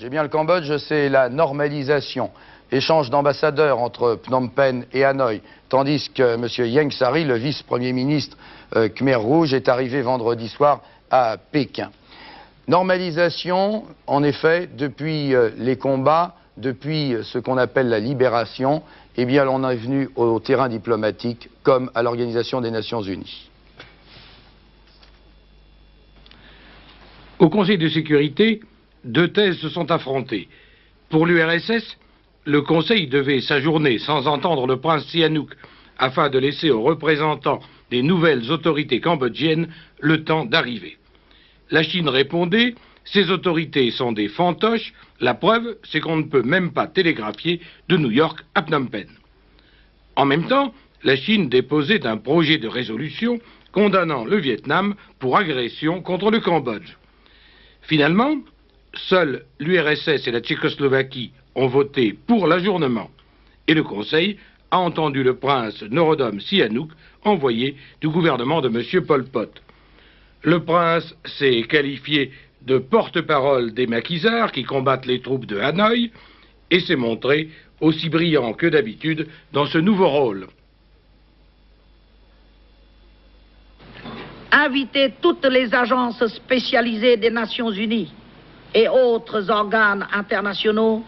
Eh bien, le Cambodge, c'est la normalisation. Échange d'ambassadeurs entre Phnom Penh et Hanoï, tandis que M. Ieng Sary, le vice-premier ministre Khmer Rouge, est arrivé vendredi soir à Pékin. Normalisation, en effet, depuis les combats, depuis ce qu'on appelle la libération, eh bien, l'on est venu au terrain diplomatique comme à l'Organisation des Nations Unies. Au Conseil de sécurité, deux thèses se sont affrontées. Pour l'URSS, le Conseil devait s'ajourner sans entendre le prince Sihanouk afin de laisser aux représentants des nouvelles autorités cambodgiennes le temps d'arriver. La Chine répondait, ces autorités sont des fantoches, la preuve c'est qu'on ne peut même pas télégraphier de New York à Phnom Penh. En même temps, la Chine déposait un projet de résolution condamnant le Vietnam pour agression contre le Cambodge. Finalement, seuls l'URSS et la Tchécoslovaquie ont voté pour l'ajournement et le Conseil a entendu le prince Norodom Sihanouk, envoyé du gouvernement de M. Pol Pot. Le prince s'est qualifié de porte-parole des maquisards qui combattent les troupes de Hanoï et s'est montré aussi brillant que d'habitude dans ce nouveau rôle. Inviter toutes les agences spécialisées des Nations Unies et autres organes internationaux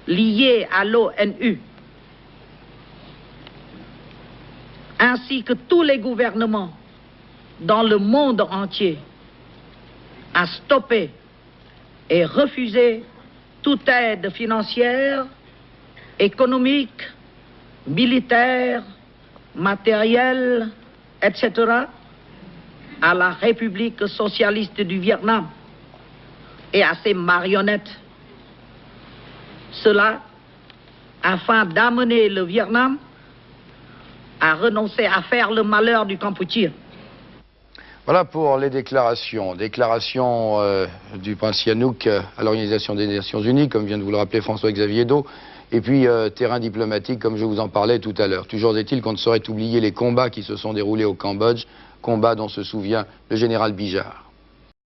liés à l'ONU, ainsi que tous les gouvernements dans le monde entier, à stopper et refuser toute aide financière, économique, militaire, matérielle, etc., à la République socialiste du Vietnam et à ses marionnettes. Cela afin d'amener le Vietnam à renoncer à faire le malheur du Kampuchea. Voilà pour les déclarations. Déclaration du prince Sihanouk à l'Organisation des Nations Unies, comme vient de vous le rappeler François-Xavier Do, et puis terrain diplomatique, comme je vous en parlais tout à l'heure. Toujours est-il qu'on ne saurait oublier les combats qui se sont déroulés au Cambodge, combats dont se souvient le général Bijard.